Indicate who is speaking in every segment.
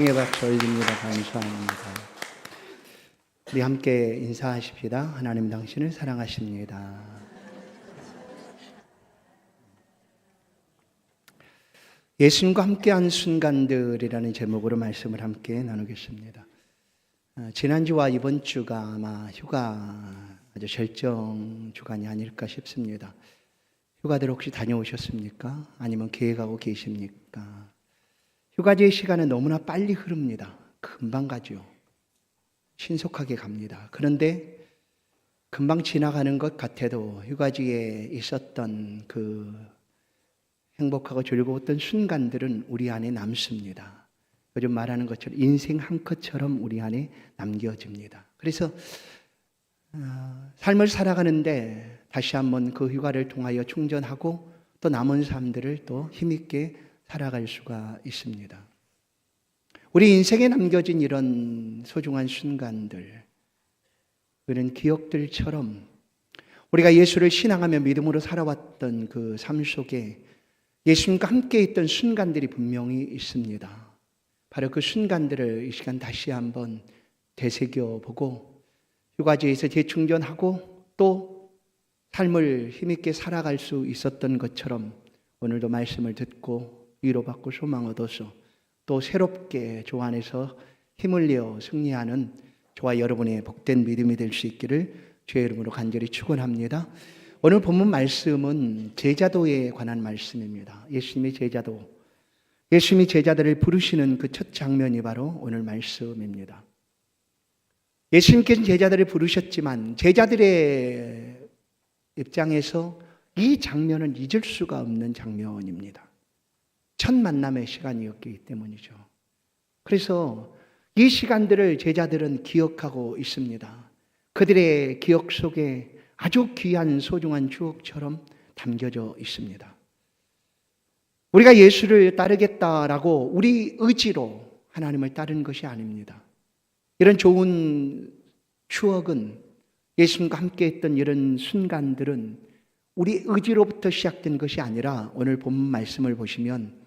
Speaker 1: 의 박수 올립니다. 감사합니다. 우리 함께 인사하십시다. 하나님 당신을 사랑하십니다. 예수님과 함께한 순간들이라는 제목으로 말씀을 함께 나누겠습니다. 지난주와 이번 주가 아마 휴가 아주 절정 주간이 아닐까 싶습니다. 휴가들 혹시 다녀오셨습니까? 아니면 계획하고 계십니까? 휴가지의 시간은 너무나 빨리 흐릅니다. 금방 가죠. 신속하게 갑니다. 그런데 금방 지나가는 것 같아도 휴가지에 있었던 그 행복하고 즐거웠던 순간들은 우리 안에 남습니다. 요즘 말하는 것처럼 인생 한 컷처럼 우리 안에 남겨집니다. 그래서 삶을 살아가는데 다시 한번 그 휴가를 통하여 충전하고 또 남은 삶들을 또 힘있게 살아갈 수가 있습니다. 우리 인생에 남겨진 이런 소중한 순간들, 이런 기억들처럼 우리가 예수를 신앙하며 믿음으로 살아왔던 그 삶 속에 예수님과 함께 있던 순간들이 분명히 있습니다. 바로 그 순간들을 이 시간 다시 한번 되새겨보고 휴가지에서 재충전하고 또 삶을 힘있게 살아갈 수 있었던 것처럼 오늘도 말씀을 듣고 위로받고 소망 얻어서 또 새롭게 주 안에서 힘을 내어 승리하는 저와 여러분의 복된 믿음이 될 수 있기를 주의 이름으로 간절히 축원합니다. 오늘 본문 말씀은 제자도에 관한 말씀입니다. 예수님의 제자도, 예수님이 제자들을 부르시는 그 첫 장면이 바로 오늘 말씀입니다. 예수님께서는 제자들을 부르셨지만 제자들의 입장에서 이 장면은 잊을 수가 없는 장면입니다. 첫 만남의 시간이었기 때문이죠. 그래서 이 시간들을 제자들은 기억하고 있습니다. 그들의 기억 속에 아주 귀한 소중한 추억처럼 담겨져 있습니다. 우리가 예수를 따르겠다라고 우리 의지로 하나님을 따르는 것이 아닙니다. 이런 좋은 추억은 예수님과 함께 했던 이런 순간들은 우리 의지로부터 시작된 것이 아니라 오늘 본문 말씀을 보시면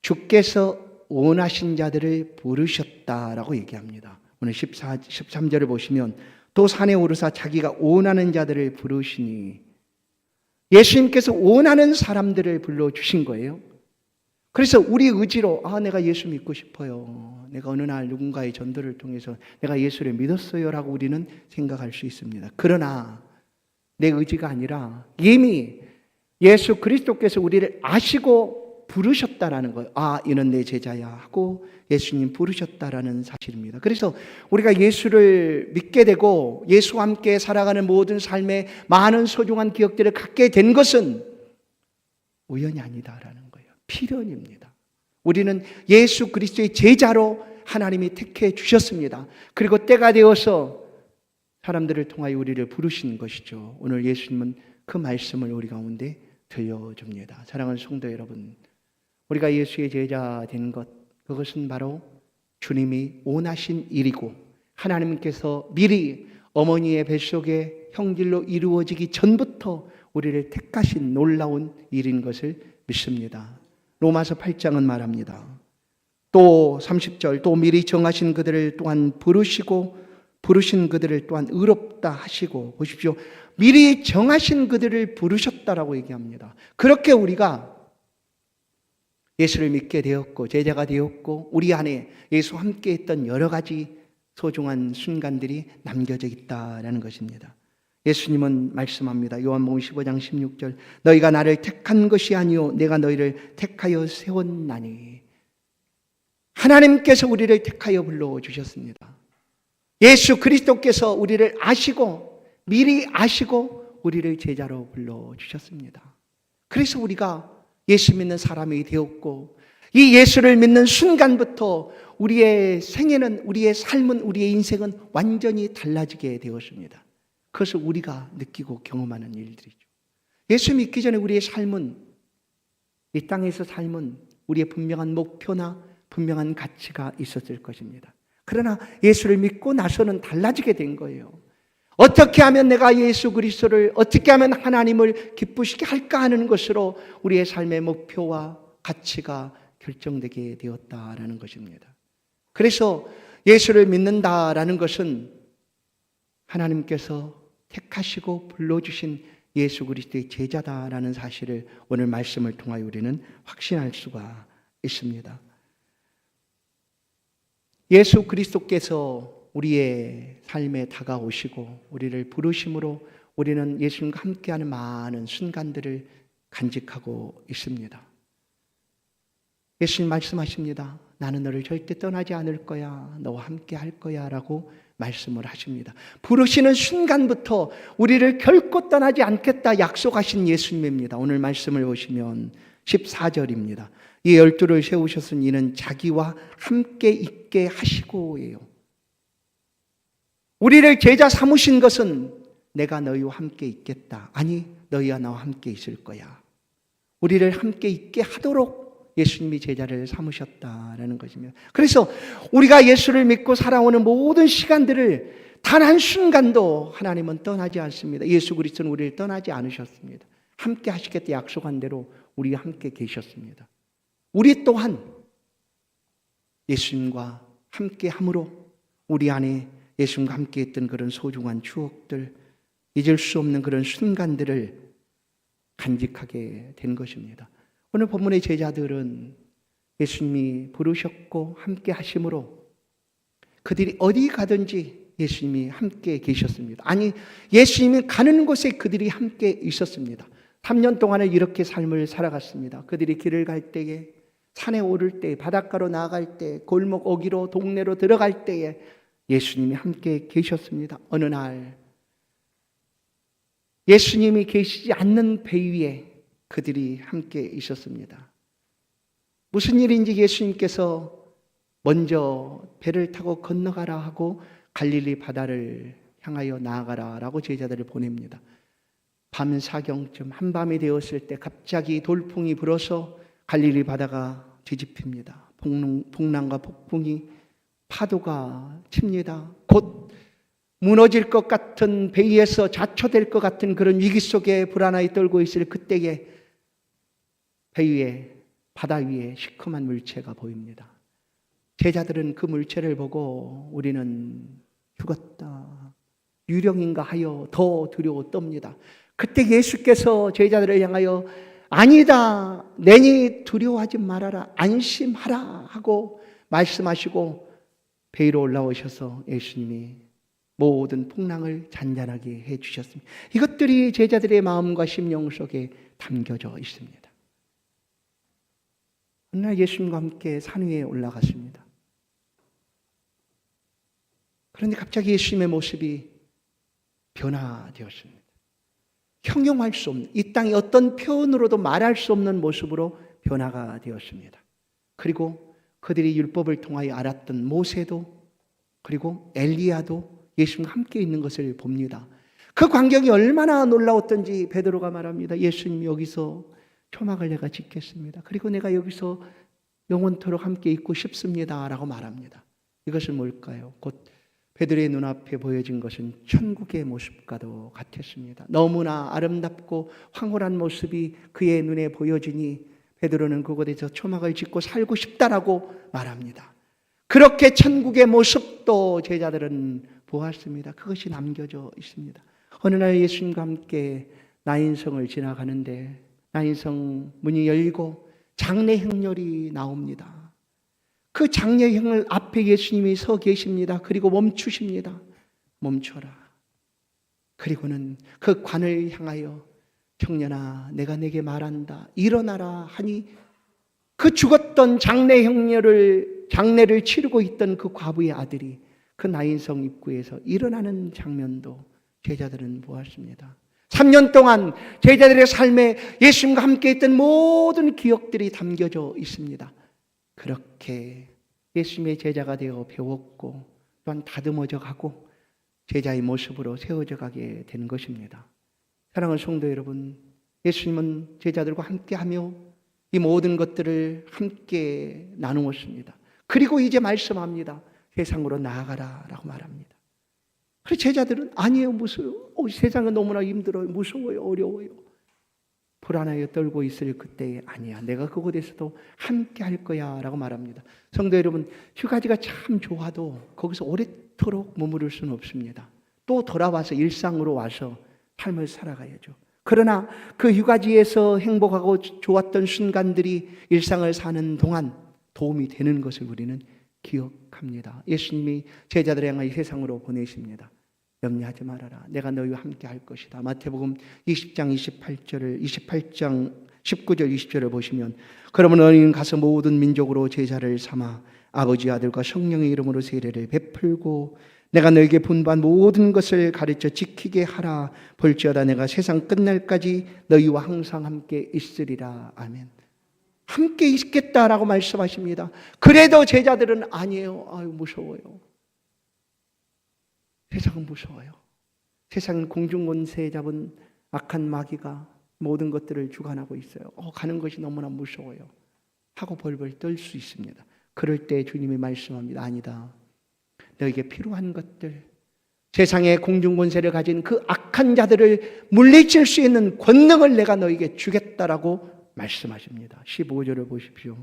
Speaker 1: 주께서 원하신 자들을 부르셨다라고 얘기합니다. 오늘 13절을 보시면 또 산에 오르사 자기가 원하는 자들을 부르시니 예수님께서 원하는 사람들을 불러주신 거예요. 그래서 우리 의지로 내가 예수 믿고 싶어요. 내가 어느 날 누군가의 전도를 통해서 내가 예수를 믿었어요 라고 우리는 생각할 수 있습니다. 그러나 내 의지가 아니라 이미 예수 그리스도께서 우리를 아시고 부르셨다라는 거예요. 이는 내 제자야 하고 예수님 부르셨다라는 사실입니다. 그래서 우리가 예수를 믿게 되고 예수와 함께 살아가는 모든 삶의 많은 소중한 기억들을 갖게 된 것은 우연이 아니다라는 거예요. 필연입니다. 우리는 예수 그리스도의 제자로 하나님이 택해 주셨습니다. 그리고 때가 되어서 사람들을 통하여 우리를 부르신 것이죠. 오늘 예수님은 그 말씀을 우리 가운데 들려줍니다. 사랑하는 성도 여러분, 우리가 예수의 제자 된 것, 그것은 바로 주님이 원하신 일이고 하나님께서 미리 어머니의 뱃속에 형질로 이루어지기 전부터 우리를 택하신 놀라운 일인 것을 믿습니다. 로마서 8장은 말합니다. 또 30절, 또 미리 정하신 그들을 또한 부르시고 부르신 그들을 또한 의롭다 하시고, 보십시오. 미리 정하신 그들을 부르셨다라고 얘기합니다. 그렇게 우리가 예수를 믿게 되었고 제자가 되었고 우리 안에 예수와 함께 했던 여러 가지 소중한 순간들이 남겨져 있다라는 것입니다. 예수님은 말씀합니다. 요한복음 15장 16절, 너희가 나를 택한 것이 아니요 내가 너희를 택하여 세웠나니. 하나님께서 우리를 택하여 불러주셨습니다. 예수 그리스도께서 우리를 아시고 미리 아시고 우리를 제자로 불러주셨습니다. 그래서 우리가 예수 믿는 사람이 되었고 이 예수를 믿는 순간부터 우리의 생애는, 우리의 삶은, 우리의 인생은 완전히 달라지게 되었습니다. 그것을 우리가 느끼고 경험하는 일들이죠. 예수 믿기 전에 우리의 삶은, 이 땅에서 삶은 우리의 분명한 목표나 분명한 가치가 있었을 것입니다. 그러나 예수를 믿고 나서는 달라지게 된 거예요. 어떻게 하면 내가 예수 그리스도를, 어떻게 하면 하나님을 기쁘시게 할까 하는 것으로 우리의 삶의 목표와 가치가 결정되게 되었다라는 것입니다. 그래서 예수를 믿는다라는 것은 하나님께서 택하시고 불러주신 예수 그리스도의 제자다라는 사실을 오늘 말씀을 통하여 우리는 확신할 수가 있습니다. 예수 그리스도께서 우리의 삶에 다가오시고 우리를 부르심으로 우리는 예수님과 함께하는 많은 순간들을 간직하고 있습니다. 예수님 말씀하십니다. 나는 너를 절대 떠나지 않을 거야. 너와 함께 할 거야 라고 말씀을 하십니다. 부르시는 순간부터 우리를 결코 떠나지 않겠다 약속하신 예수님입니다. 오늘 말씀을 보시면 14절입니다. 이 12를 세우셨으니 이는 자기와 함께 있게 하시고예요. 우리를 제자 삼으신 것은 내가 너희와 함께 있겠다. 아니, 너희와 나와 함께 있을 거야. 우리를 함께 있게 하도록 예수님이 제자를 삼으셨다라는 것입니다. 그래서 우리가 예수를 믿고 살아오는 모든 시간들을 단 한순간도 하나님은 떠나지 않습니다. 예수 그리스도는 우리를 떠나지 않으셨습니다. 함께 하시겠다 약속한 대로 우리와 함께 계셨습니다. 우리 또한 예수님과 함께 함으로 우리 안에 예수님과 함께 했던 그런 소중한 추억들, 잊을 수 없는 그런 순간들을 간직하게 된 것입니다. 오늘 본문의 제자들은 예수님이 부르셨고 함께 하심으로 그들이 어디 가든지 예수님이 함께 계셨습니다. 아니, 예수님이 가는 곳에 그들이 함께 있었습니다. 3년 동안을 이렇게 삶을 살아갔습니다. 그들이 길을 갈 때에, 산에 오를 때, 바닷가로 나아갈 때, 골목 어귀로 동네로 들어갈 때에 예수님이 함께 계셨습니다. 어느 날 예수님이 계시지 않는 배 위에 그들이 함께 있었습니다. 무슨 일인지 예수님께서 먼저 배를 타고 건너가라 하고 갈릴리 바다를 향하여 나아가라 라고 제자들을 보냅니다. 밤 사경쯤 한밤이 되었을 때 갑자기 돌풍이 불어서 갈릴리 바다가 뒤집힙니다. 풍랑과 폭풍이 파도가 칩니다. 곧 무너질 것 같은 배 위에서 자초될 것 같은 그런 위기 속에 불안하게 떨고 있을 그때에 배 위에, 바다 위에 시커먼 물체가 보입니다. 제자들은 그 물체를 보고 우리는 죽었다, 유령인가 하여 더 두려워 떱니다. 그때 예수께서 제자들을 향하여 아니다, 내니 두려워하지 말아라, 안심하라 하고 말씀하시고 배 위로 올라오셔서 예수님이 모든 풍랑을 잔잔하게 해주셨습니다. 이것들이 제자들의 마음과 심령 속에 담겨져 있습니다. 어느 날 예수님과 함께 산 위에 올라갔습니다. 그런데 갑자기 예수님의 모습이 변화되었습니다. 형용할 수 없는, 이 땅의 어떤 표현으로도 말할 수 없는 모습으로 변화가 되었습니다. 그리고 그들이 율법을 통하여 알았던 모세도 그리고 엘리야도 예수님과 함께 있는 것을 봅니다. 그 광경이 얼마나 놀라웠던지 베드로가 말합니다. 예수님, 여기서 초막을 내가 짓겠습니다. 그리고 내가 여기서 영원토록 함께 있고 싶습니다 라고 말합니다. 이것은 뭘까요? 곧 베드로의 눈앞에 보여진 것은 천국의 모습과도 같았습니다. 너무나 아름답고 황홀한 모습이 그의 눈에 보여지니 베드로는 그곳에서 초막을 짓고 살고 싶다라고 말합니다. 그렇게 천국의 모습도 제자들은 보았습니다. 그것이 남겨져 있습니다. 어느 날 예수님과 함께 나인성을 지나가는데 나인성 문이 열리고 장례 행렬이 나옵니다. 그 장례 행렬 앞에 예수님이 서 계십니다. 그리고 멈추십니다. 멈춰라. 그리고는 그 관을 향하여 청년아, 내가 내게 말한다, 일어나라 하니 그 죽었던 장례를 치르고 있던 그 과부의 아들이 그 나인성 입구에서 일어나는 장면도 제자들은 보았습니다. 3년 동안 제자들의 삶에 예수님과 함께 있던 모든 기억들이 담겨져 있습니다. 그렇게 예수님의 제자가 되어 배웠고 또한 다듬어져 가고 제자의 모습으로 세워져 가게 된 것입니다. 사랑하는 성도 여러분, 예수님은 제자들과 함께하며 이 모든 것들을 함께 나누었습니다. 그리고 이제 말씀합니다. 세상으로 나아가라 라고 말합니다. 그래서 제자들은 아니에요, 무서워요. 세상은 너무나 힘들어요. 무서워요. 어려워요. 불안하여 떨고 있을 그때에 아니야, 내가 그곳에서도 함께 할 거야 라고 말합니다. 성도 여러분, 휴가지가 참 좋아도 거기서 오래도록 머무를 수는 없습니다. 또 돌아와서 일상으로 와서 삶을 살아가야죠. 그러나 그 휴가지에서 행복하고 좋았던 순간들이 일상을 사는 동안 도움이 되는 것을 우리는 기억합니다. 예수님이 제자들을 향하여 세상으로 보내십니다. 염려하지 말아라, 내가 너희와 함께 할 것이다. 마태복음 20장 28장 19절 20절을 보시면, 그러면 너희는 가서 모든 민족으로 제자를 삼아 아버지 아들과 성령의 이름으로 세례를 베풀고 내가 너에게 분부한 모든 것을 가르쳐 지키게 하라. 볼지어다 내가 세상 끝날까지 너희와 항상 함께 있으리라. 아멘. 함께 있겠다라고 말씀하십니다. 그래도 제자들은 아니에요. 아유, 무서워요. 세상은 무서워요. 세상은 공중권세 잡은 악한 마귀가 모든 것들을 주관하고 있어요. 가는 것이 너무나 무서워요 하고 벌벌 떨 수 있습니다. 그럴 때 주님이 말씀합니다. 아니다, 너에게 필요한 것들, 세상의 공중권세를 가진 그 악한 자들을 물리칠 수 있는 권능을 내가 너에게 주겠다라고 말씀하십니다. 15절을 보십시오.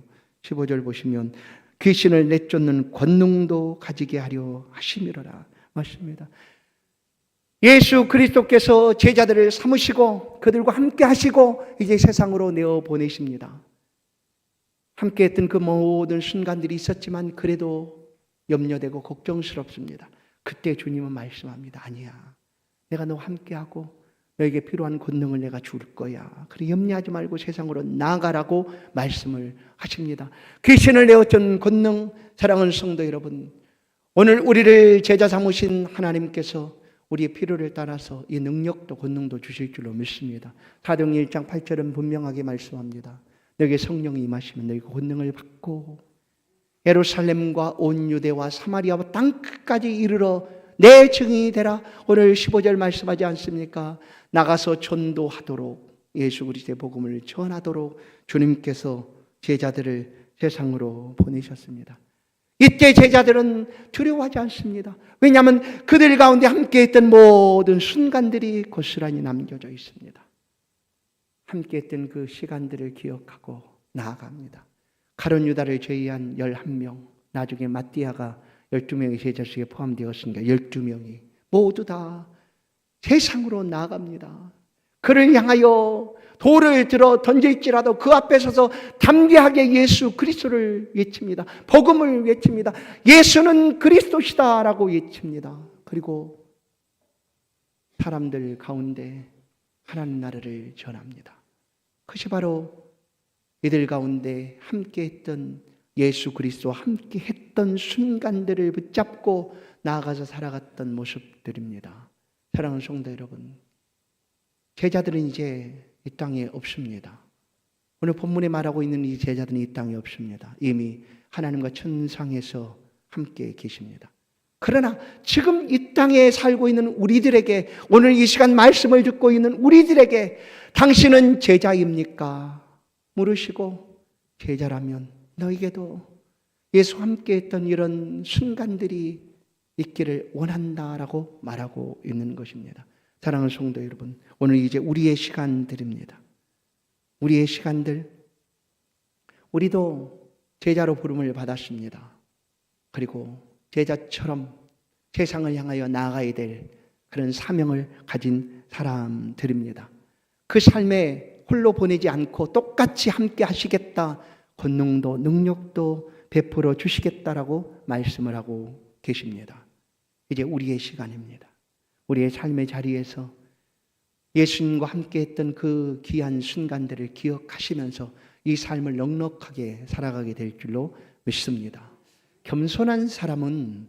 Speaker 1: 15절 보시면 귀신을 내쫓는 권능도 가지게 하려 하심이로라. 맞습니다. 예수 그리스도께서 제자들을 삼으시고 그들과 함께 하시고 이제 세상으로 내어 보내십니다. 함께 했던 그 모든 순간들이 있었지만 그래도 염려되고 걱정스럽습니다. 그때 주님은 말씀합니다. 아니야, 내가 너와 함께하고 너에게 필요한 권능을 내가 줄 거야. 그래 염려하지 말고 세상으로 나아가라고 말씀을 하십니다. 귀신을 내어쫓는 권능, 사랑하는 성도 여러분, 오늘 우리를 제자 삼으신 하나님께서 우리의 필요를 따라서 이 능력도 권능도 주실 줄로 믿습니다. 사도행전 1장 8절은 분명하게 말씀합니다. 너에게 성령이 임하시면 너희가 권능을 받고 예루살렘과 온 유대와 사마리아와 땅끝까지 이르러 내 증인이 되라. 오늘 15절 말씀하지 않습니까? 나가서 전도하도록, 예수 그리스도의 복음을 전하도록 주님께서 제자들을 세상으로 보내셨습니다. 이때 제자들은 두려워하지 않습니다. 왜냐하면 그들 가운데 함께했던 모든 순간들이 고스란히 남겨져 있습니다. 함께했던 그 시간들을 기억하고 나아갑니다. 가룟 유다를 제외한 11명, 나중에 마띠아가 12명의 제자 중에 포함되었으니까 12명이 모두 다 세상으로 나아갑니다. 그를 향하여 돌을 들어 던질지라도 그 앞에 서서 담대하게 예수 그리스도를 외칩니다. 복음을 외칩니다. 예수는 그리스도시다라고 외칩니다. 그리고 사람들 가운데 하나님 나라를 전합니다. 그것이 바로 이들 가운데 함께했던 예수 그리스도와 함께했던 순간들을 붙잡고 나아가서 살아갔던 모습들입니다. 사랑하는 성도 여러분, 제자들은 이제 이 땅에 없습니다. 오늘 본문에 말하고 있는 이 제자들은 이 땅에 없습니다. 이미 하나님과 천상에서 함께 계십니다. 그러나 지금 이 땅에 살고 있는 우리들에게, 오늘 이 시간 말씀을 듣고 있는 우리들에게 당신은 제자입니까? 물으시고, 제자라면 너에게도 예수와 함께 했던 이런 순간들이 있기를 원한다라고 말하고 있는 것입니다. 사랑하는 성도 여러분, 오늘 이제 우리의 시간들입니다. 우리의 시간들, 우리도 제자로 부름을 받았습니다. 그리고 제자처럼 세상을 향하여 나아가야 될 그런 사명을 가진 사람들입니다. 그 삶에 홀로 보내지 않고 똑같이 함께 하시겠다, 권능도 능력도 베풀어 주시겠다라고 말씀을 하고 계십니다. 이제 우리의 시간입니다. 우리의 삶의 자리에서 예수님과 함께 했던 그 귀한 순간들을 기억하시면서 이 삶을 넉넉하게 살아가게 될 줄로 믿습니다. 겸손한 사람은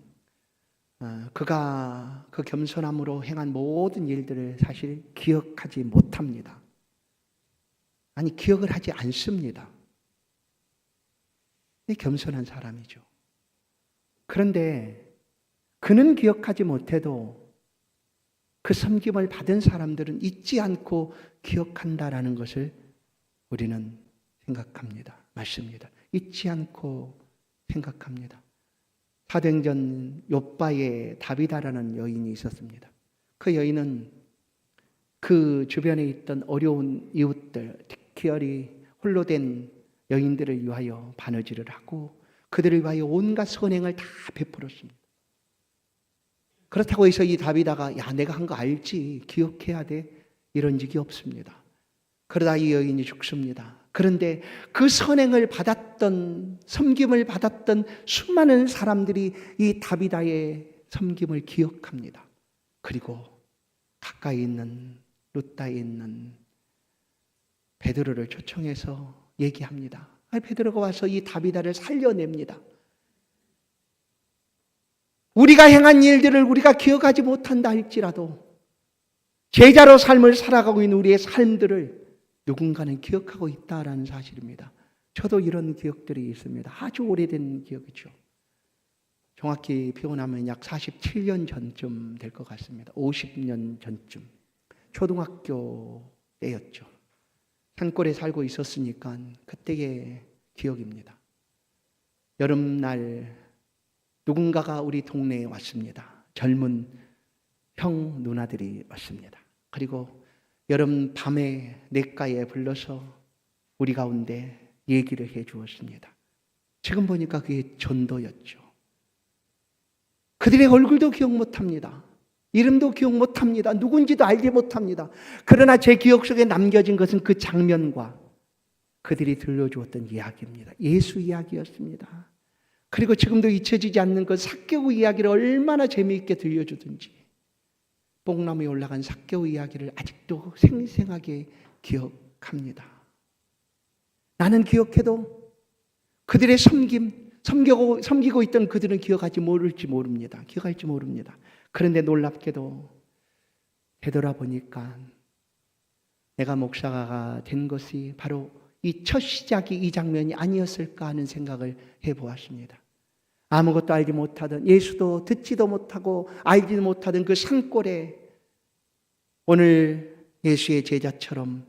Speaker 1: 그가 그 겸손함으로 행한 모든 일들을 사실 기억하지 못합니다. 아니, 기억을 하지 않습니다. 이 겸손한 사람이죠. 그런데 그는 기억하지 못해도 그 섬김을 받은 사람들은 잊지 않고 기억한다라는 것을 우리는 생각합니다. 맞습니다. 잊지 않고 생각합니다. 사도행전 욥바에 다비다라는 여인이 있었습니다. 그 여인은 그 주변에 있던 어려운 이웃들, 특별히 홀로 된 여인들을 위하여 바느질을 하고 그들을 위하여 온갖 선행을 다 베풀었습니다. 그렇다고 해서 이 다비다가 야 내가 한 거 알지 기억해야 돼 이런 적이 없습니다. 그러다 이 여인이 죽습니다. 그런데 그 선행을 받았던 섬김을 받았던 수많은 사람들이 이 다비다의 섬김을 기억합니다. 그리고 가까이 있는 루다에 있는 베드로를 초청해서 얘기합니다. 베드로가 와서 이 다비다를 살려냅니다. 우리가 행한 일들을 우리가 기억하지 못한다 할지라도 제자로 삶을 살아가고 있는 우리의 삶들을 누군가는 기억하고 있다라는 사실입니다. 저도 이런 기억들이 있습니다. 아주 오래된 기억이죠. 정확히 표현하면 약 47년 전쯤 될 것 같습니다. 50년 전쯤. 초등학교 때였죠. 산골에 살고 있었으니까 그때의 기억입니다. 여름날 누군가가 우리 동네에 왔습니다. 젊은 형 누나들이 왔습니다. 그리고 여름 밤에 냇가에 불러서 우리 가운데 얘기를 해 주었습니다. 지금 보니까 그게 전도였죠. 그들의 얼굴도 기억 못합니다. 이름도 기억 못합니다. 누군지도 알지 못합니다. 그러나 제 기억 속에 남겨진 것은 그 장면과 그들이 들려주었던 이야기입니다. 예수 이야기였습니다. 그리고 지금도 잊혀지지 않는 그 삭개오 이야기를 얼마나 재미있게 들려주든지 뽕나무에 올라간 삭개오 이야기를 아직도 생생하게 기억합니다. 나는 기억해도 그들의 섬기고 있던 그들은 기억할지 모릅니다. 기억할지 모릅니다. 그런데 놀랍게도 되돌아보니까 내가 목사가 된 것이 바로 이 첫 시작이 이 장면이 아니었을까 하는 생각을 해보았습니다. 아무것도 알지 못하던 예수도 듣지도 못하고 알지도 못하던 그 산골에 오늘 예수의 제자처럼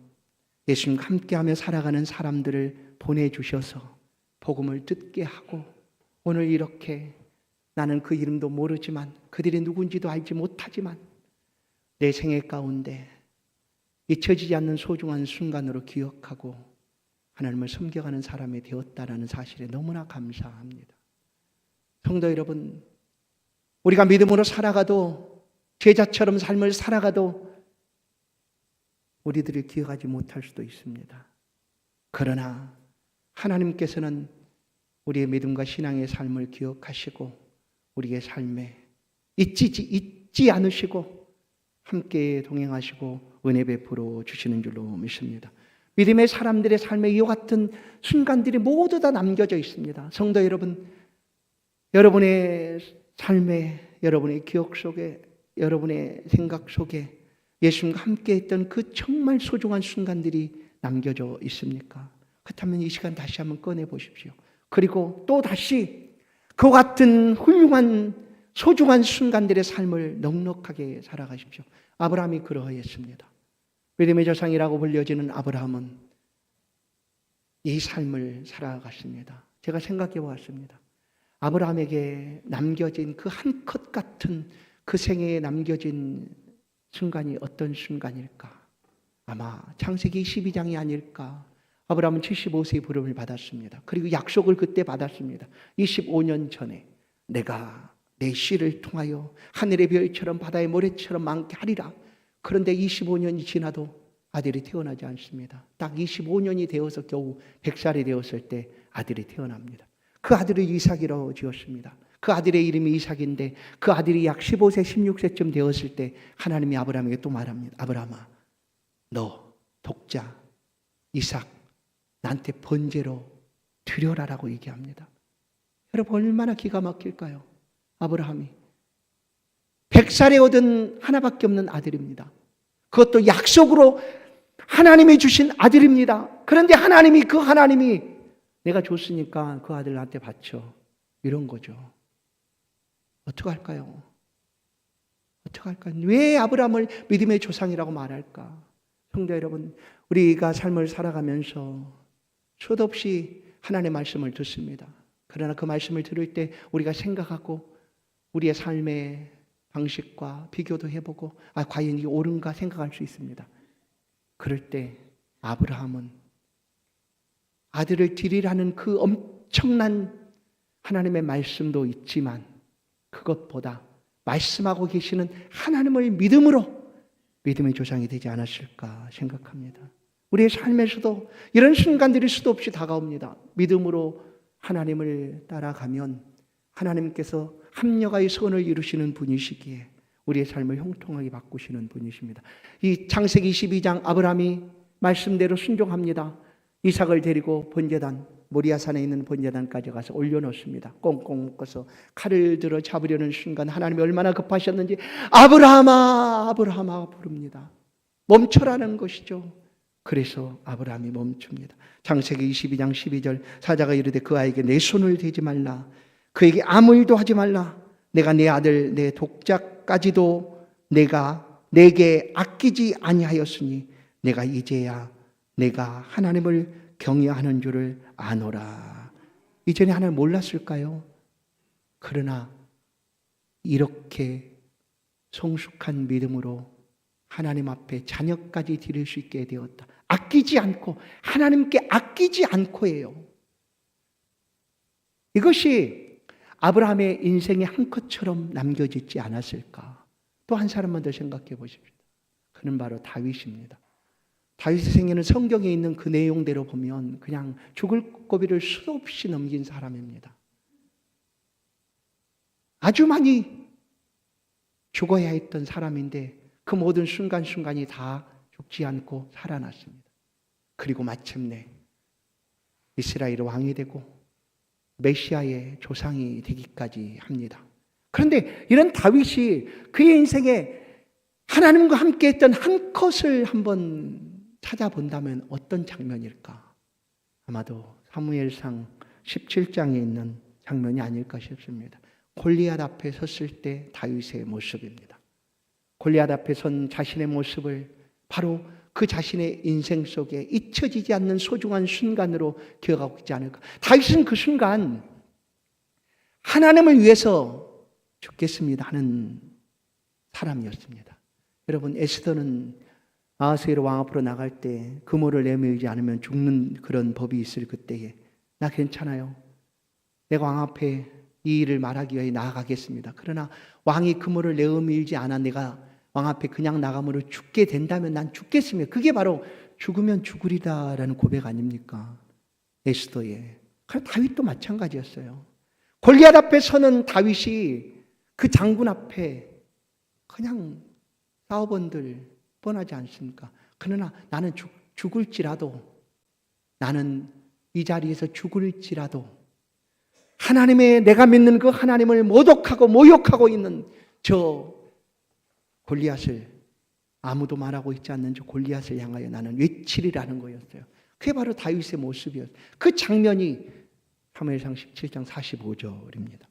Speaker 1: 예수님과 함께하며 살아가는 사람들을 보내주셔서 복음을 듣게 하고 오늘 이렇게 나는 그 이름도 모르지만 그들이 누군지도 알지 못하지만 내 생애 가운데 잊혀지지 않는 소중한 순간으로 기억하고 하나님을 섬겨가는 사람이 되었다라는 사실에 너무나 감사합니다. 성도 여러분, 우리가 믿음으로 살아가도 제자처럼 삶을 살아가도 우리들이 기억하지 못할 수도 있습니다. 그러나 하나님께서는 우리의 믿음과 신앙의 삶을 기억하시고 우리의 삶에 잊지 않으시고 함께 동행하시고 은혜 베풀어 주시는 줄로 믿습니다. 믿음의 사람들의 삶에 이와 같은 순간들이 모두 다 남겨져 있습니다. 성도 여러분, 여러분의 삶에, 여러분의 기억 속에, 여러분의 생각 속에 예수님과 함께 했던 그 정말 소중한 순간들이 남겨져 있습니까? 그렇다면 이 시간 다시 한번 꺼내 보십시오. 그리고 또 다시 그 같은 훌륭한 소중한 순간들의 삶을 넉넉하게 살아가십시오. 아브라함이 그러했습니다. 믿음의 조상이라고 불려지는 아브라함은 이 삶을 살아갔습니다. 제가 생각해 보았습니다. 아브라함에게 남겨진 그 한 컷 같은 그 생애에 남겨진 순간이 어떤 순간일까? 아마 창세기 12장이 아닐까? 아브라함은 75세의 부름을 받았습니다. 그리고 약속을 그때 받았습니다. 25년 전에 내가 내 씨를 통하여 하늘의 별처럼 바다의 모래처럼 많게 하리라. 그런데 25년이 지나도 아들이 태어나지 않습니다. 딱 25년이 되어서 겨우 100살이 되었을 때 아들이 태어납니다. 그 아들을 이삭이라고 지었습니다. 그 아들의 이름이 이삭인데 그 아들이 약 15세, 16세쯤 되었을 때 하나님이 아브라함에게 또 말합니다. 아브라함아, 너 독자 이삭 나한테 번제로 드려라라고 얘기합니다. 여러분 얼마나 기가 막힐까요? 아브라함이 100살에 얻은 하나밖에 없는 아들입니다. 그것도 약속으로 하나님이 주신 아들입니다. 그런데 하나님이 내가 줬으니까 그 아들 나한테 바쳐. 이런 거죠. 어떡할까요? 왜 아브라함을 믿음의 조상이라고 말할까? 성도 여러분, 우리가 삶을 살아가면서 수도 없이 하나님의 말씀을 듣습니다. 그러나 그 말씀을 들을 때 우리가 생각하고 우리의 삶에 방식과 비교도 해보고 과연 이게 옳은가 생각할 수 있습니다. 그럴 때 아브라함은 아들을 드리라는 그 엄청난 하나님의 말씀도 있지만 그것보다 말씀하고 계시는 하나님을 믿음으로 믿음의 조상이 되지 않았을까 생각합니다. 우리의 삶에서도 이런 순간들이 수도 없이 다가옵니다. 믿음으로 하나님을 따라가면 하나님께서 합력하여 선을 이루시는 분이시기에 우리의 삶을 형통하게 바꾸시는 분이십니다. 이 창세기 22장 아브라함이 말씀대로 순종합니다. 이삭을 데리고 번제단 모리아산에 있는 번제단까지 가서 올려놓습니다. 꽁꽁 묶어서 칼을 들어 잡으려는 순간 하나님이 얼마나 급하셨는지 아브라함아 아브라함아 부릅니다. 멈춰라는 것이죠. 그래서 아브라함이 멈춥니다. 창세기 22장 12절 사자가 이르되 그 아이에게 내 손을 대지 말라. 그에게 아무 일도 하지 말라. 내가 내 아들 내 독자까지도 내가 내게 아끼지 아니하였으니 내가 이제야 내가 하나님을 경외하는 줄을 아노라. 이전에 하나님을 몰랐을까요? 그러나 이렇게 성숙한 믿음으로 하나님 앞에 자녀까지 드릴 수 있게 되었다. 아끼지 않고, 하나님께 아끼지 않고예요. 이것이 아브라함의 인생의 한 컷처럼 남겨지지 않았을까? 또 한 사람만 더 생각해 보십시오. 그는 바로 다윗입니다. 다윗의 생애는 성경에 있는 그 내용대로 보면 그냥 죽을 고비를 수도 없이 넘긴 사람입니다. 아주 많이 죽어야 했던 사람인데 그 모든 순간순간이 다 죽지 않고 살아났습니다. 그리고 마침내 이스라엘 왕이 되고 메시아의 조상이 되기까지 합니다. 그런데 이런 다윗이 그의 인생에 하나님과 함께 했던 한 컷을 한번 찾아본다면 어떤 장면일까? 아마도 사무엘상 17장에 있는 장면이 아닐까 싶습니다. 골리앗 앞에 섰을 때 다윗의 모습입니다. 골리앗 앞에 선 자신의 모습을 바로 그 자신의 인생 속에 잊혀지지 않는 소중한 순간으로 기억하고 있지 않을까. 다윗은 그 순간 하나님을 위해서 죽겠습니다 하는 사람이었습니다. 여러분, 에스더는 아하스웨로 왕 앞으로 나갈 때 금호를 내밀지 않으면 죽는 그런 법이 있을 그때에 나 괜찮아요. 내가 왕 앞에 이 일을 말하기 위해 나아가겠습니다. 그러나 왕이 금호를 내밀지 않아 내가 왕 앞에 그냥 나감으로 죽게 된다면 난 죽겠습니다. 그게 바로 죽으면 죽으리다라는 고백 아닙니까? 에스더의. 그럼 다윗도 마찬가지였어요. 골리앗 앞에 서는 다윗이 그 장군 앞에 그냥 싸워본들 뻔하지 않습니까? 그러나 나는 죽을지라도, 나는 이 자리에서 죽을지라도 하나님의, 내가 믿는 그 하나님을 모독하고 모욕하고 있는 저 골리앗을, 아무도 말하고 있지 않는 저 골리앗을 향하여 나는 외치리라는 거였어요. 그게 바로 다윗의 모습이었어요. 그 장면이 사무엘상 17장 45절입니다.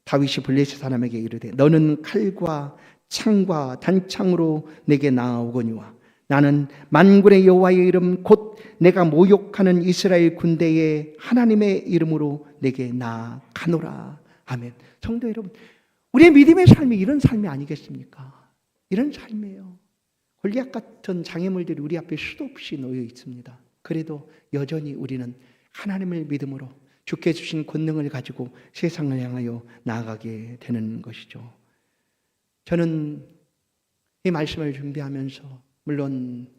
Speaker 1: 다윗이 블레셋 사람에게 이르되 너는 칼과 창과 단창으로 내게 나아오거니와 나는 만군의 여호와의 이름 곧 내가 모욕하는 이스라엘 군대의 하나님의 이름으로 내게 나아가노라. 아멘. 성도 여러분, 우리의 믿음의 삶이 이런 삶이 아니겠습니까? 이런 삶이에요. 골리앗 같은 장애물들이 우리 앞에 수도 없이 놓여 있습니다. 그래도 여전히 우리는 하나님을 믿음으로 주께 주신 권능을 가지고 세상을 향하여 나아가게 되는 것이죠. 저는 이 말씀을 준비하면서 물론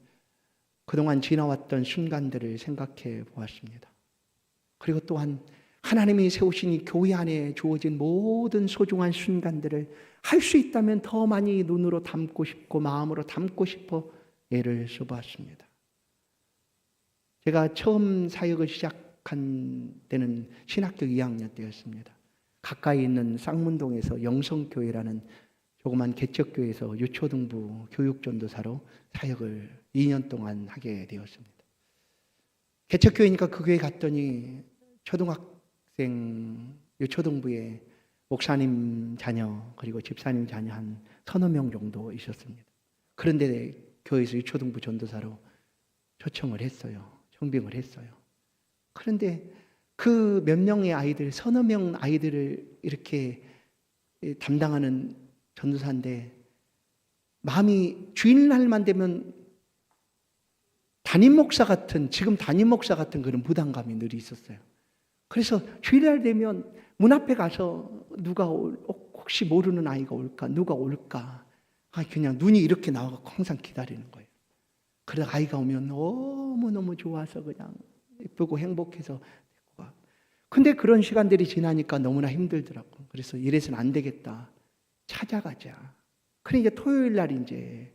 Speaker 1: 그동안 지나왔던 순간들을 생각해 보았습니다. 그리고 또한 하나님이 세우신 이 교회 안에 주어진 모든 소중한 순간들을 할 수 있다면 더 많이 눈으로 담고 싶고 마음으로 담고 싶어 애를 써보았습니다. 제가 처음 사역을 시작한 때는 신학교 2학년 때였습니다. 가까이 있는 쌍문동에서 영성교회라는 조그만 개척교회에서 유초등부 교육전도사로 사역을 2년 동안 하게 되었습니다. 개척교회니까 그 교회 갔더니 초등학생 유초등부에 목사님 자녀 그리고 집사님 자녀 한 서너 명 정도 있었습니다. 그런데 교회에서 유초등부 전도사로 초청을 했어요. 청빙을 했어요. 그런데 그 몇 명의 아이들, 서너 명 아이들을 이렇게 담당하는 전도사인데 마음이 주일날만 되면 지금 담임 목사 같은 그런 부담감이 늘 있었어요. 그래서 주일날 되면 문 앞에 가서 혹시 모르는 아이가 올까, 누가 올까, 그냥 눈이 이렇게 나와서 항상 기다리는 거예요. 그러다 아이가 오면 너무너무 좋아서 그냥 예쁘고 행복해서 데리고 가. 근데 그런 시간들이 지나니까 너무나 힘들더라고. 그래서 이래서는 안 되겠다. 찾아가자. 그래 이제 토요일 날 이제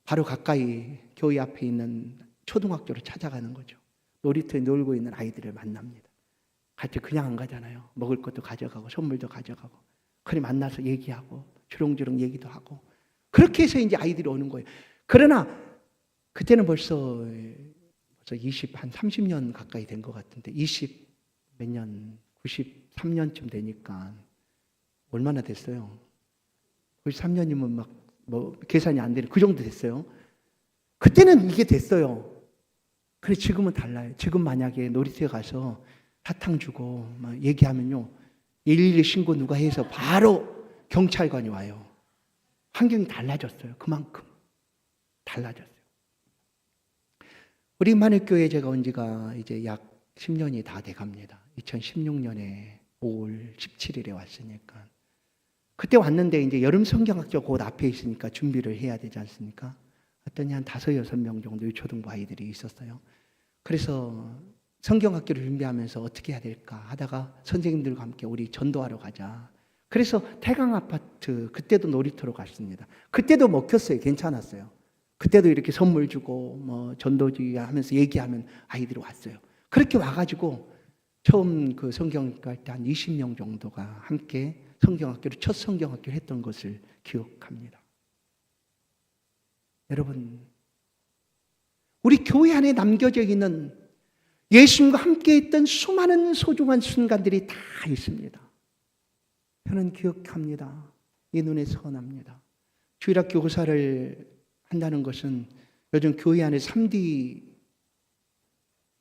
Speaker 1: 바로 가까이 교회 앞에 있는 초등학교로 찾아가는 거죠. 놀이터에 놀고 있는 아이들을 만납니다. 같이 그냥 안 가잖아요. 먹을 것도 가져가고 선물도 가져가고. 그래 만나서 얘기하고 주렁주렁 얘기도 하고. 그렇게 해서 이제 아이들이 오는 거예요. 그러나 그때는 벌써 30년 가까이 된 것 같은데 93년쯤 되니까 얼마나 됐어요? 93년이면 막 계산이 안 되는 그 정도 됐어요. 그때는 이게 됐어요. 그래 지금은 달라요. 지금 만약에 놀이터에 가서 사탕 주고 막 얘기하면요, 112 신고 누가 해서 바로 경찰관이 와요. 환경이 달라졌어요. 그만큼 달라졌어요. 우리 임마누엘교회 제가 온 지가 이제 약 10년이 다 돼갑니다. 2016년에 5월 17일에 왔으니까. 그때 왔는데 이제 여름 성경학교 곧 앞에 있으니까 준비를 해야 되지 않습니까? 했더니 한 5-6명 정도의 초등부 아이들이 있었어요. 그래서 성경학교를 준비하면서 어떻게 해야 될까 하다가 선생님들과 함께 우리 전도하러 가자. 그래서 태강 아파트 그때도 놀이터로 갔습니다. 그때도 먹혔어요. 괜찮았어요. 그때도 이렇게 선물 주고 전도지 하면서 얘기하면 아이들이 왔어요. 그렇게 와가지고 처음 그 성경학교 할 때 한 20명 정도가 함께 성경학교를 첫 성경학교를 했던 것을 기억합니다. 여러분, 우리 교회 안에 남겨져 있는 예수님과 함께 했던 수많은 소중한 순간들이 다 있습니다. 저는 기억합니다. 이 눈에 선합니다. 주일학교 교사를 한다는 것은 요즘 교회 안에 3D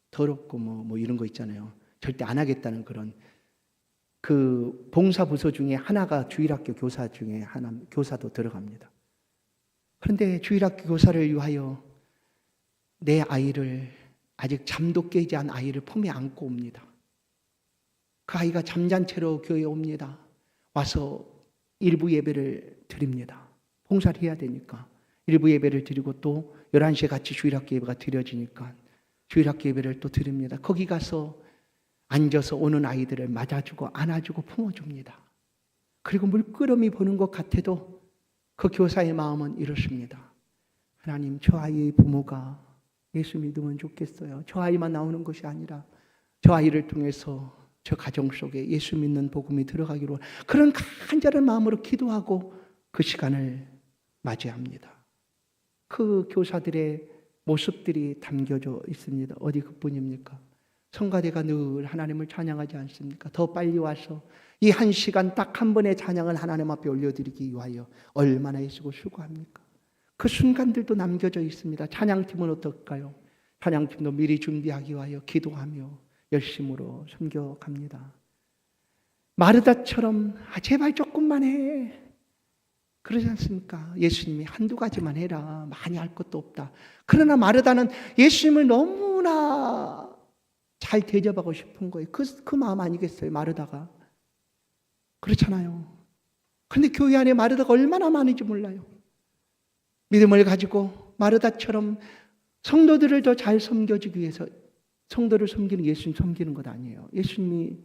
Speaker 1: 더럽고 뭐 이런 거 있잖아요. 절대 안 하겠다는 그런 그 봉사부서 중에 하나가 주일학교 교사 중에 하나, 교사도 들어갑니다. 그런데 주일학교 교사를 위하여 내 아이를, 아직 잠도 깨지 않은 아이를 품에 안고 옵니다. 그 아이가 잠잔 채로 교회에 옵니다. 와서 일부 예배를 드립니다. 봉사를 해야 되니까 일부 예배를 드리고 또 11시에 같이 주일학교 예배가 드려지니까 주일학교 예배를 또 드립니다. 거기 가서 앉아서 오는 아이들을 맞아주고 안아주고 품어줍니다. 그리고 물끄러미 보는 것 같아도 그 교사의 마음은 이렇습니다. 하나님, 저 아이의 부모가 예수 믿으면 좋겠어요. 저 아이만 나오는 것이 아니라 저 아이를 통해서 저 가정 속에 예수 믿는 복음이 들어가기로, 그런 간절한 마음으로 기도하고 그 시간을 맞이합니다. 그 교사들의 모습들이 담겨져 있습니다. 어디 그뿐입니까? 성가대가 늘 하나님을 찬양하지 않습니까? 더 빨리 와서 이 한 시간 딱 한 번의 찬양을 하나님 앞에 올려드리기 위하여 얼마나 애쓰고 수고합니까? 그 순간들도 남겨져 있습니다. 찬양팀은 어떨까요? 찬양팀도 미리 준비하기 위하여 기도하며 열심으로 섬겨갑니다. 마르다처럼 제발 조금만 해, 그러지 않습니까? 예수님이 한두 가지만 해라, 많이 할 것도 없다. 그러나 마르다는 예수님을 너무나 잘 대접하고 싶은 거예요. 그 마음 아니겠어요? 마르다가. 그렇잖아요. 그런데 교회 안에 마르다가 얼마나 많은지 몰라요. 믿음을 가지고 마르다처럼 성도들을 더 잘 섬겨주기 위해서, 성도를 섬기는 예수님 섬기는 것 아니에요. 예수님이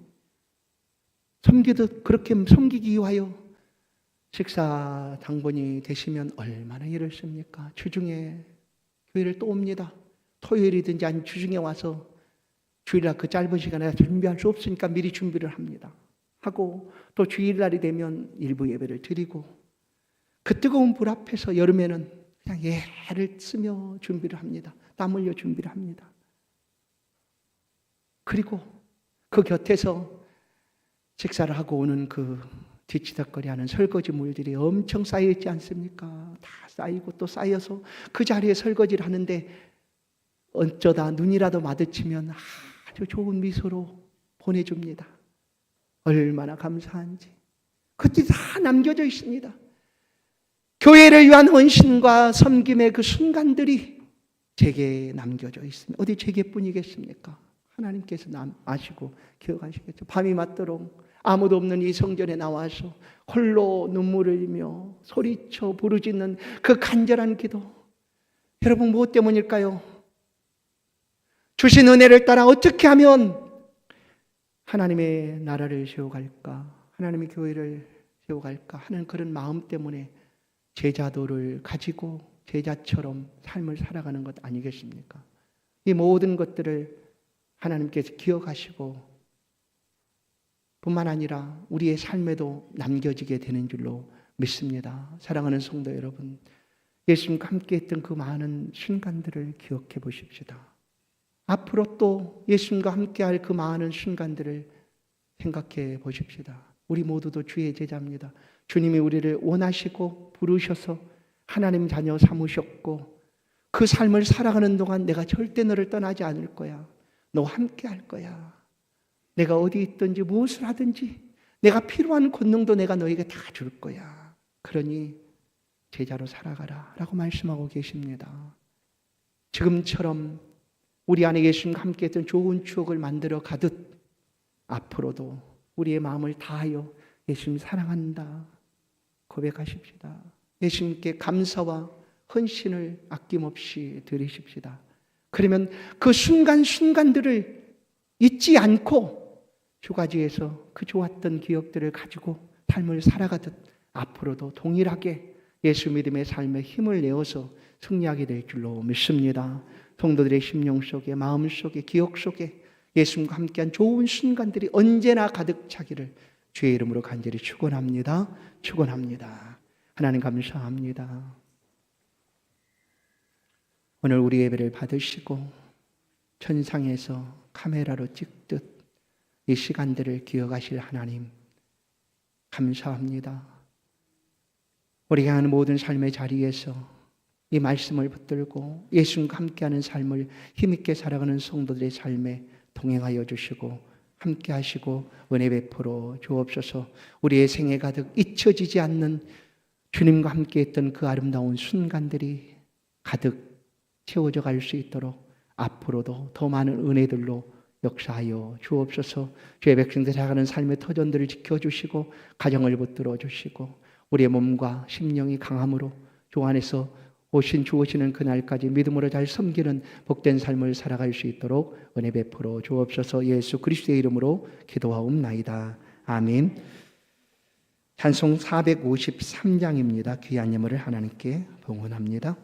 Speaker 1: 섬기듯 그렇게 섬기기 위하여 식사 당번이 되시면 얼마나 일을 씁니까? 주중에 교회를 또 옵니다. 토요일이든지 아니면 주중에 와서 주일날 그 짧은 시간에 준비할 수 없으니까 미리 준비를 합니다. 하고 또 주일날이 되면 일부 예배를 드리고 그 뜨거운 불 앞에서 여름에는 그냥 애를 쓰며 준비를 합니다. 땀 흘려 준비를 합니다. 그리고 그 곁에서 식사를 하고 오는 그 뒤치다거리하는 설거지물들이 엄청 쌓여있지 않습니까? 다 쌓이고 또 쌓여서 그 자리에 설거지를 하는데 어쩌다 눈이라도 마주치면 아주 좋은 미소로 보내줍니다. 얼마나 감사한지. 그때 다 남겨져 있습니다. 교회를 위한 헌신과 섬김의 그 순간들이 제게 남겨져 있습니다. 어디 제게뿐이겠습니까? 하나님께서 아시고 기억하시겠죠. 밤이 맞도록 아무도 없는 이 성전에 나와서 홀로 눈물을 흘리며 소리쳐 부르짖는 그 간절한 기도. 여러분 무엇 때문일까요? 주신 은혜를 따라 어떻게 하면 하나님의 나라를 세워갈까? 하나님의 교회를 세워갈까? 하는 그런 마음 때문에 제자도를 가지고 제자처럼 삶을 살아가는 것 아니겠습니까? 이 모든 것들을 하나님께서 기억하시고 뿐만 아니라 우리의 삶에도 남겨지게 되는 줄로 믿습니다. 사랑하는 성도 여러분, 예수님과 함께 했던 그 많은 순간들을 기억해 보십시다. 앞으로 또 예수님과 함께 할 그 많은 순간들을 생각해 보십시다. 우리 모두도 주의 제자입니다. 주님이 우리를 원하시고 부르셔서 하나님 자녀 삼으셨고 그 삶을 살아가는 동안 내가 절대 너를 떠나지 않을 거야. 너와 함께 할 거야. 내가 어디 있든지 무엇을 하든지 내가 필요한 권능도 내가 너에게 다 줄 거야. 그러니 제자로 살아가라 라고 말씀하고 계십니다. 지금처럼 우리 안에 예수님과 함께 했던 좋은 추억을 만들어 가듯 앞으로도 우리의 마음을 다하여 예수님 사랑한다 고백하십시다. 예수님께 감사와 헌신을 아낌없이 드리십시다. 그러면 그 순간순간들을 잊지 않고 주가지에서 그 좋았던 기억들을 가지고 삶을 살아가듯 앞으로도 동일하게 예수 믿음의 삶에 힘을 내어서 승리하게 될 줄로 믿습니다. 성도들의 심령 속에, 마음 속에, 기억 속에 예수님과 함께한 좋은 순간들이 언제나 가득 차기를 주의 이름으로 간절히 축원합니다. 축원합니다. 하나님 감사합니다. 오늘 우리 예배를 받으시고 천상에서 카메라로 찍듯 이 시간들을 기억하실 하나님 감사합니다. 우리가 하는 모든 삶의 자리에서 이 말씀을 붙들고 예수님과 함께하는 삶을 힘있게 살아가는 성도들의 삶에 동행하여 주시고 함께 하시고 은혜 베풀어 주옵소서. 우리의 생애 가득 잊혀지지 않는 주님과 함께했던 그 아름다운 순간들이 가득 채워져 갈 수 있도록 앞으로도 더 많은 은혜들로 역사하여 주옵소서. 주의 백성들 살아가는 삶의 터전들을 지켜주시고 가정을 붙들어 주시고 우리의 몸과 심령이 강함으로 주 안에서 주 오시는 그날까지 믿음으로 잘 섬기는 복된 삶을 살아갈 수 있도록 은혜 베풀어 주옵소서. 예수 그리스도의 이름으로 기도하옵나이다. 아멘. 찬송 453장입니다. 귀한 예물을 하나님께 봉헌합니다.